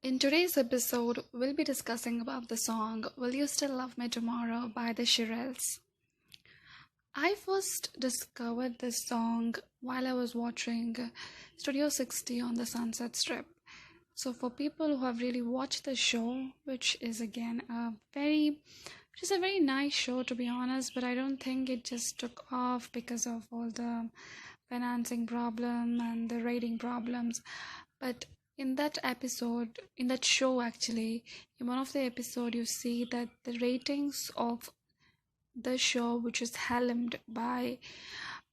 In today's episode, we'll be discussing about the song Will You Still Love Me Tomorrow by the Shirelles. I first discovered this song while I was watching Studio 60 on the Sunset Strip. So for people who have really watched the show, which is again which is a very nice show to be honest, but I don't think it just took off because of all the financing problem and the rating problems. But in that show actually, in one of the episode, you see that the ratings of the show, which is helmed by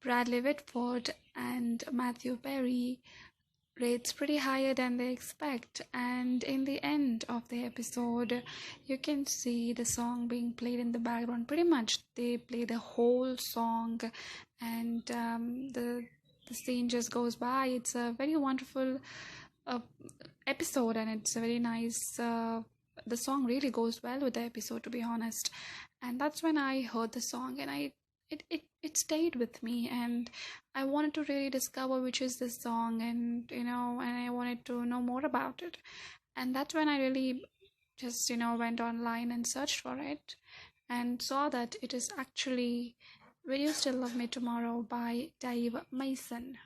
Bradley Whitford and Matthew Perry, rates pretty higher than they expect. And in the end of the episode, you can see the song being played in the background. Pretty much they play the whole song, and the scene just goes by. It's a very wonderful episode, and it's a very nice the song really goes well with the episode, to be honest. And that's when I heard the song, and it stayed with me, and I wanted to really discover which is this song, and and I wanted to know more about it. And that's when I really just went online and searched for it, and saw that it is actually Will You Still Love Me Tomorrow by Davemason.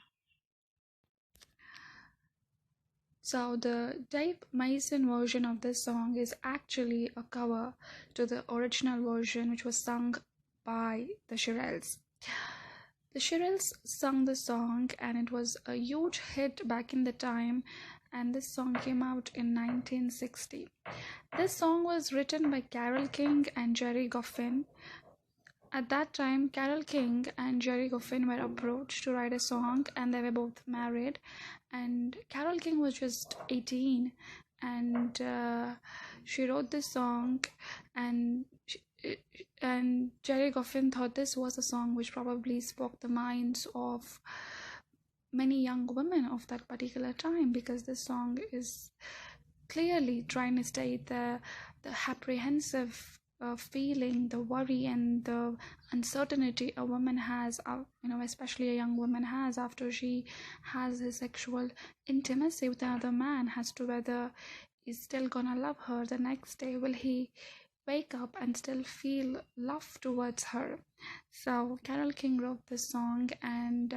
So the Dave Mason version of this song is actually a cover to the original version, which was sung by the Shirelles. The Shirelles sung the song, and it was a huge hit back in the time, and this song came out in 1960. This song was written by Carole King and Jerry Goffin. At that time, Carole King and Jerry Goffin were approached to write a song, and they were both married. And Carole King was just 18, and she wrote this song, and and Jerry Goffin thought this was a song which probably spoke the minds of many young women of that particular time, because this song is clearly trying to state the apprehensive feeling, the worry, and the uncertainty a woman has, especially a young woman has after she has a sexual intimacy with another man, as to whether he's still gonna love her the next day. Will he wake up and still feel love towards her? So Carole King wrote this song, and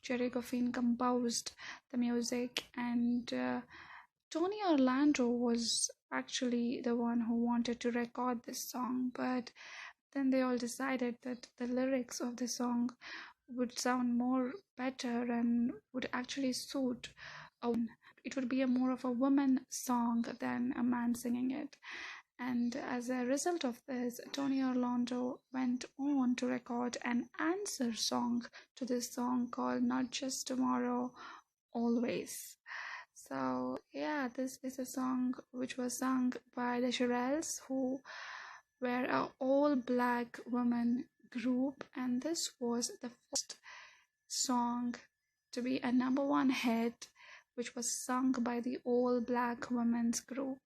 Jerry Goffin composed the music, and Tony Orlando was actually the one who wanted to record this song, but then they all decided that the lyrics of the song would sound more better and would actually suit a woman. It would be a more of a woman song than a man singing it. And as a result of this, Tony Orlando went on to record an answer song to this song called Not Just Tomorrow, Always. So yeah, this is a song which was sung by the Shirelles, who were an all-black woman group, and this was the first song to be a number one hit, which was sung by the all-black women's group.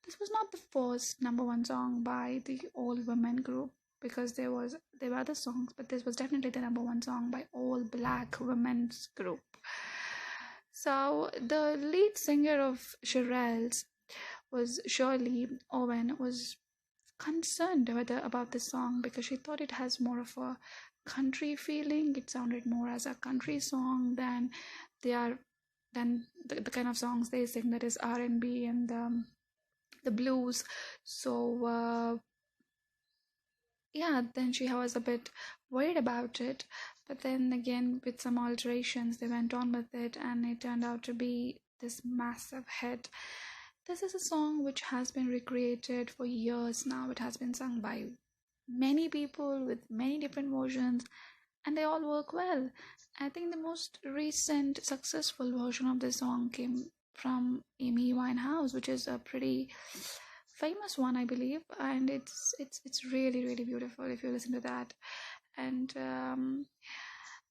This was not the first number one song by the all-women group, because there were other songs, but this was definitely the number one song by all-black women's group. So the lead singer of Shirelles was Shirley Owen, was concerned about this song because she thought it has more of a country feeling. It sounded more as a country song than the kind of songs they sing, that is R&B and the blues. So yeah, then she was a bit worried about it, but then again, with some alterations, they went on with it, and it turned out to be this massive hit. This is a song which has been recreated for years now. It has been sung by many people with many different versions, and they all work well. I think the most recent successful version of this song came from Amy Winehouse, which is a pretty famous one, I believe, and it's really really beautiful if you listen to that. And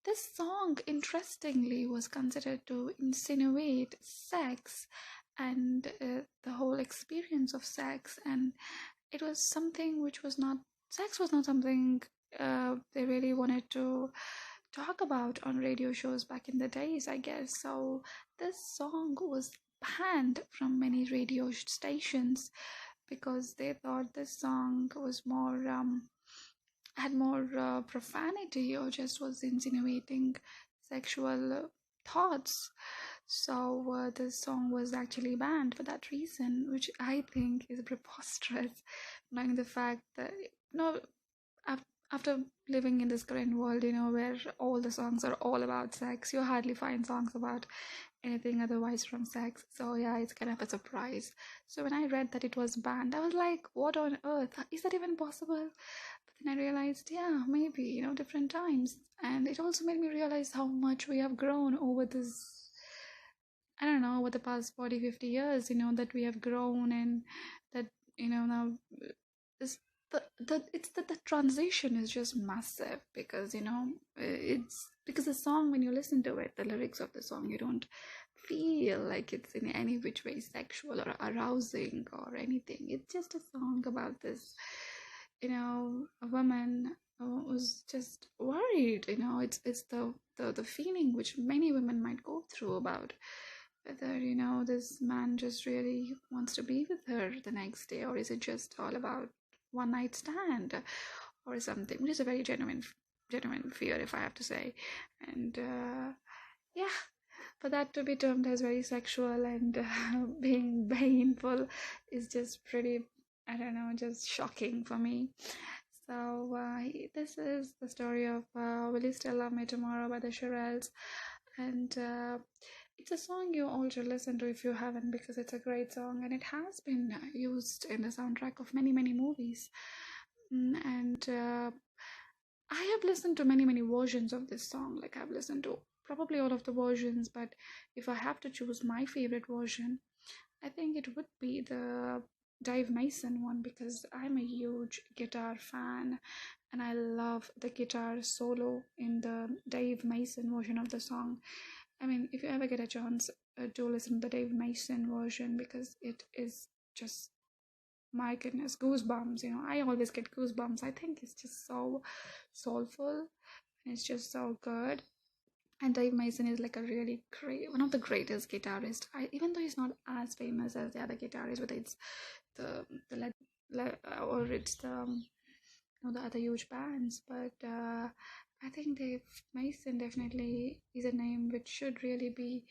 this song, interestingly, was considered to insinuate sex and the whole experience of sex, and it was something which was not sex was not something they really wanted to talk about on radio shows back in the days, I guess. So this song was banned from many radio stations because they thought this song was more had more profanity or just was insinuating sexual thoughts. So this song was actually banned for that reason, which I think is preposterous, knowing the fact that after living in this current world, where all the songs are all about sex, you hardly find songs about anything otherwise from sex. So yeah, it's kind of a surprise. So when I read that it was banned, I was like, what on earth? Is that even possible? But then I realized, yeah, maybe, different times. And it also made me realize how much we have grown over this, I don't know, over the past 40, 50 years, that we have grown, and that, now this the transition is just massive, because it's because the song, when you listen to it, the lyrics of the song, you don't feel like it's in any which way sexual or arousing or anything. It's just a song about this, a woman who's just worried. It's the feeling which many women might go through about whether this man just really wants to be with her the next day, or is it just all about one night stand or something, which is a very genuine fear, if I have to say. And yeah, for that to be termed as very sexual and being painful is just pretty, I don't know, just shocking for me. So this is the story of Will You Still Love Me Tomorrow by the Shirelles. And it's a song you all should listen to if you haven't, because it's a great song, and it has been used in the soundtrack of many, many movies. And I have listened to many, many versions of this song. Like, I've listened to probably all of the versions, but if I have to choose my favorite version, I think it would be the davemason one, because I'm a huge guitar fan and I love the guitar solo in the davemason version of the song. I mean, if you ever get a chance, do listen to the davemason version, because it is just, my goodness, goosebumps. I always get goosebumps. I think it's just so soulful and it's just so good. And Dave Mason is like a really great, one of the greatest guitarists. Even though he's not as famous as the other guitarists, whether it's the or it's the other huge bands, but I think Dave Mason definitely is a name which should really be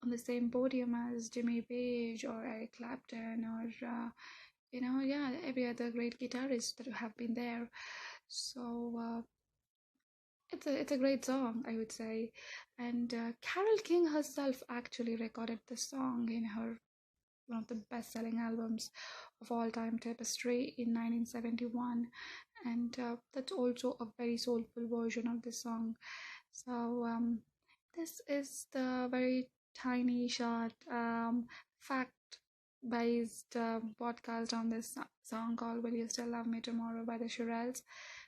on the same podium as Jimmy Page or Eric Clapton, or yeah, every other great guitarist that have been there. So it's a great song, I would say. And Carole King herself actually recorded the song in her one of the best-selling albums of all time, Tapestry, in 1971, and that's also a very soulful version of the song. So this is the very tiny, short, fact-based podcast on this song called "Will You Still Love Me Tomorrow" by the Shirelles.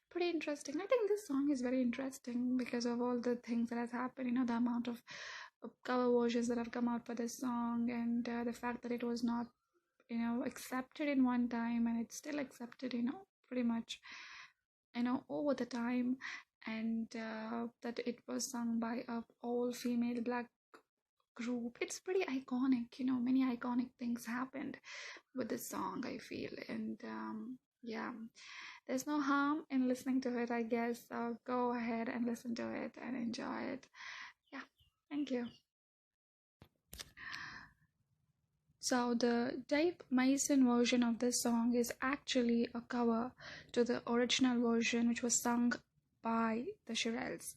Pretty interesting. I think this song is very interesting because of all the things that has happened. The amount of cover versions that have come out for this song, and the fact that it was not accepted in one time, and it's still accepted pretty much over the time, and that it was sung by a all female black group. It's pretty iconic. Many iconic things happened with this song, I feel. And yeah, there's no harm in listening to it, I guess. So go ahead and listen to it and enjoy it. Yeah, thank you. So the Dave Mason version of this song is actually a cover to the original version, which was sung by the Shirelles.